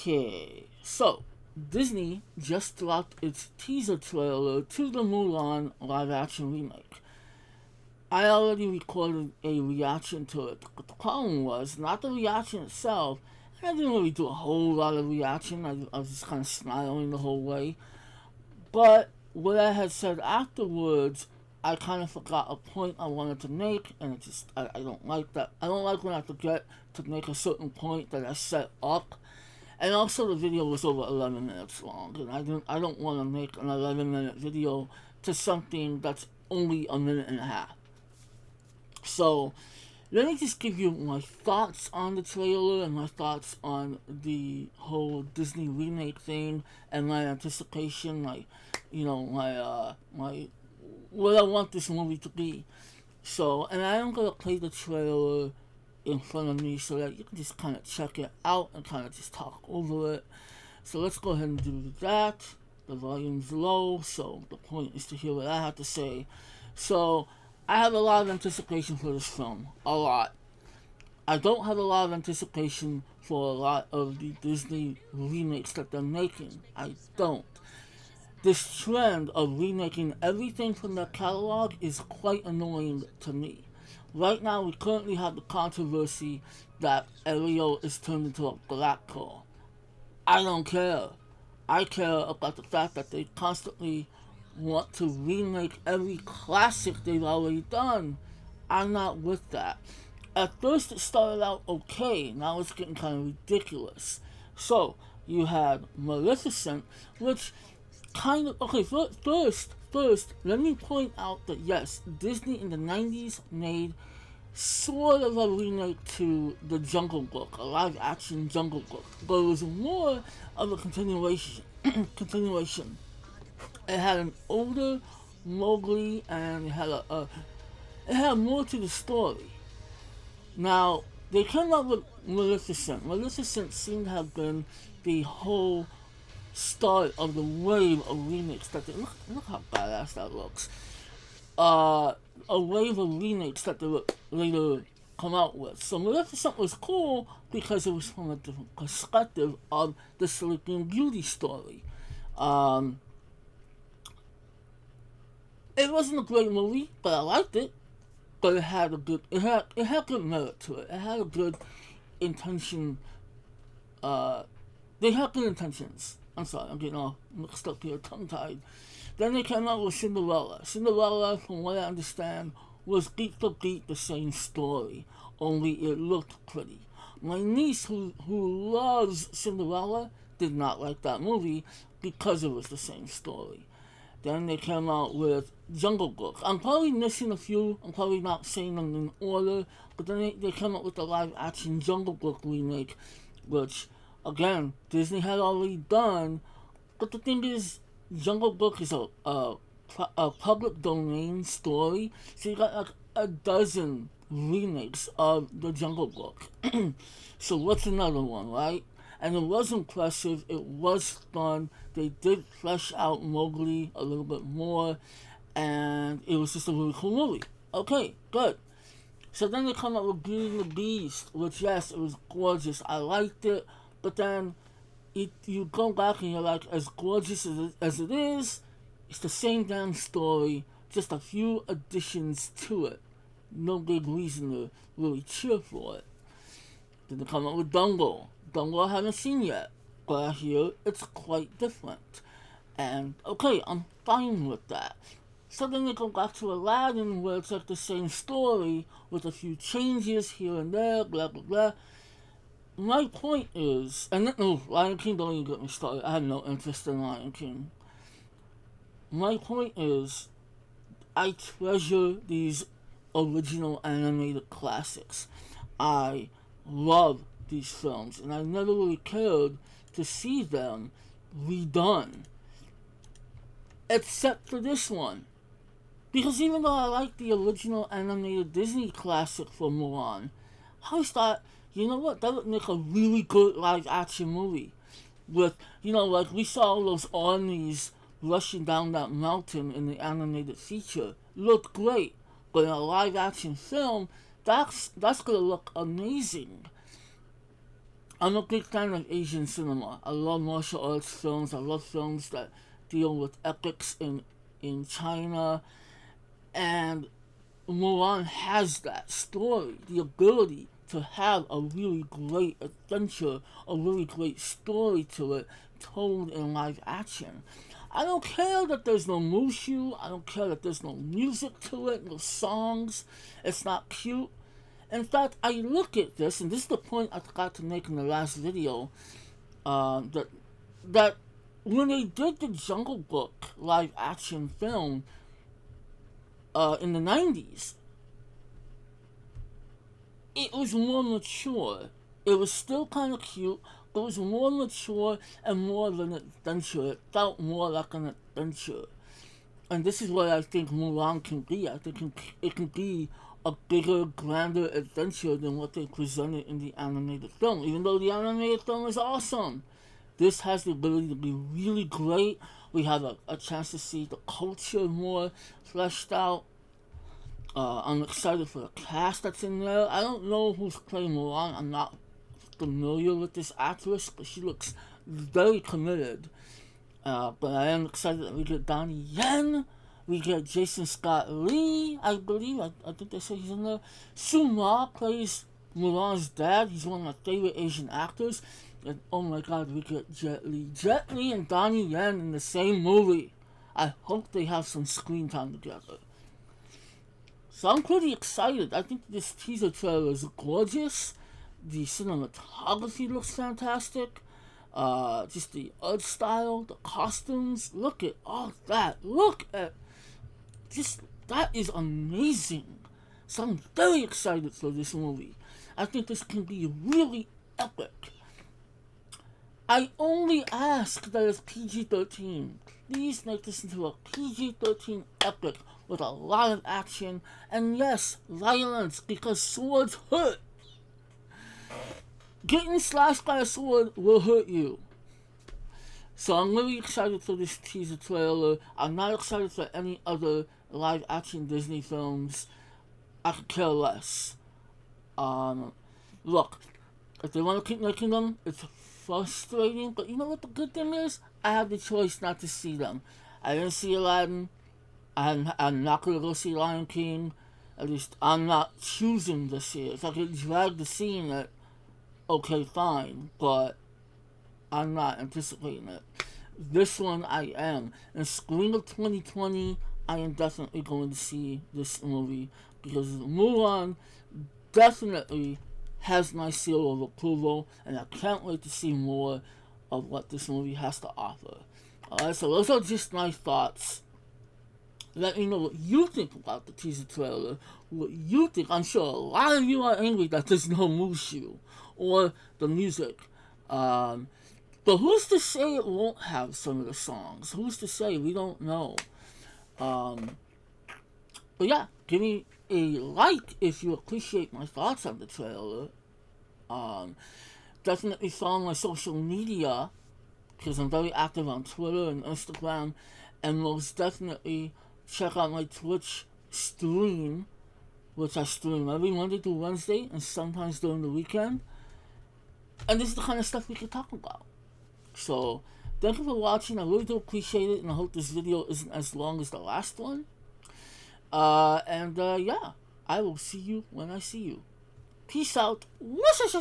Okay, so Disney just dropped its teaser trailer to the Mulan live action remake. I already recorded a reaction to it, but the problem was not the reaction itself. I didn't really do a whole lot of reaction. I was just kind of smiling the whole way. But what I had said afterwards, I kind of forgot a point I wanted to make, and I don't like that. I don't like when I have to get to make a certain point that I set up. And also, the video was over 11 minutes long, and I don't want to make an 11-minute video to something that's only a minute and a half. So, let me just give you my thoughts on the trailer and my thoughts on the whole Disney remake thing and my anticipation, my what I want this movie to be. So, and I am gonna play the trailer in front of me so that you can just kind of check it out and kind of just talk over it. So let's go ahead and do that. The volume's low, so the point is to hear what I have to say. So I have a lot of anticipation for this film. A lot. I don't have a lot of anticipation for a lot of the Disney remakes that they're making. I don't. This trend of remaking everything from their catalog is quite annoying to me. Right now, we currently have the controversy that Ariel is turned into a black girl. I don't care. I care about the fact that they constantly want to remake every classic they've already done. I'm not with that. At first, it started out okay. Now it's getting kind of ridiculous. So, you had Maleficent, which kind of okay. First, let me point out that yes, Disney in the '90s made sort of a remake to the Jungle Book, a live-action Jungle Book, but it was more of a continuation. continuation. It had an older Mowgli, and it had more to the story. Now they came up with Maleficent. Maleficent seemed to have been the whole start of the wave of remakes that they look how badass that looks. A wave of remakes that they would later come out with. So Maleficent was cool because it was from a different perspective of the Sleeping Beauty story. Um, it wasn't a great movie, but I liked it. But it had good merit to it. It had a good intention. Uh, they had good intentions. I'm sorry, I'm getting all mixed up here, tongue tied. Then they came out with Cinderella. Cinderella, from what I understand, was beat for beat the same story, only it looked pretty. My niece, who loves Cinderella, did not like that movie because it was the same story. Then they came out with Jungle Book. I'm probably missing a few. I'm probably not saying them in order. But then they came out with the live action Jungle Book remake, which, again, Disney had already done. But the thing is, Jungle Book is a public domain story. So you got like a dozen remakes of the Jungle Book. So what's another one, right? And it was impressive. It was fun. They did flesh out Mowgli a little bit more, and it was just a really cool movie. Okay, good. So then they come up with Beauty and the Beast, which yes, it was gorgeous. I liked it, but then you go back and you're like, as gorgeous as it is, it's the same damn story, just a few additions to it. No big reason to really cheer for it. Then they come up with Dumbo. Dumbo I haven't seen yet, but I hear it's quite different. And okay, I'm fine with that. So then they go back to Aladdin, where it's like the same story with a few changes here and there, blah blah blah. My point is, and no, Lion King don't even get me started. I have no interest in Lion King. My point is, I treasure these original animated classics. I love these films, and I never really cared to see them redone, except for this one. Because even though I like the original animated Disney classic for Mulan, I always thought, you know what, that would make a really good live action movie. With, like we saw all those armies rushing down that mountain in the animated feature. Looked great. But in a live action film, that's gonna look amazing. I'm a big fan of Asian cinema. I love martial arts films. I love films that deal with epics in China. And Mulan has that story, the ability to have a really great adventure, a really great story to it, told in live action. I don't care that there's no Mushu. I don't care that there's no music to it, no songs. It's not cute. In fact, I look at this, and this is the point I forgot to make in the last video. That when they did the Jungle Book live action film in the 90s, it was more mature. It was still kind of cute, but it was more mature and more of an adventure. It felt more like an adventure. And this is what I think Mulan can be. I think it can be a bigger, grander adventure than what they presented in the animated film. Even though the animated film is awesome, this has the ability to be really great. We have a chance to see the culture more fleshed out. I'm excited for the cast that's in there. I don't know who's playing Mulan. I'm not familiar with this actress, but she looks very committed. But I am excited that we get Donnie Yen. We get Jason Scott Lee, I believe. I think they say he's in there. Suma plays Mulan's dad. He's one of my favorite Asian actors. And oh my god, we get Jet Li. Jet Li and Donnie Yen in the same movie. I hope they have some screen time together. So I'm pretty excited. I think this teaser trailer is gorgeous. The cinematography looks fantastic. Just the art style, the costumes. Look at all that. Look at just that is amazing. So I'm very excited for this movie. I think this can be really epic. I only ask that it's PG-13. Please make this into a PG-13 epic with a lot of action and yes, violence because swords hurt. Getting slashed by a sword will hurt you. So I'm really excited for this teaser trailer. I'm not excited for any other live action Disney films. I could care less. Look, if they want to keep making them, it's frustrating. But you know what the good thing is? I have the choice not to see them. I didn't see Aladdin. I'm not going to go see Lion King. At least I'm not choosing to see it. If I get dragged to seeing it, okay, fine. But I'm not anticipating it. This one I am. In spring of 2020, I am definitely going to see this movie because Mulan definitely has my seal of approval, and I can't wait to see more of what this movie has to offer. Alright, so those are just my thoughts. Let me know what you think about the teaser trailer. What you think. I'm sure a lot of you are angry that there's no Mushu or the music. But who's to say it won't have some of the songs? Who's to say? We don't know. But yeah, give me a like if you appreciate my thoughts on the trailer. Definitely follow my social media because I'm very active on Twitter and Instagram, and most definitely check out my Twitch stream, which I stream every Monday through Wednesday and sometimes during the weekend. And this is the kind of stuff we can talk about. So, thank you for watching. I really do appreciate it, and I hope this video isn't as long as the last one. Yeah, I will see you when I see you. Peace out. What's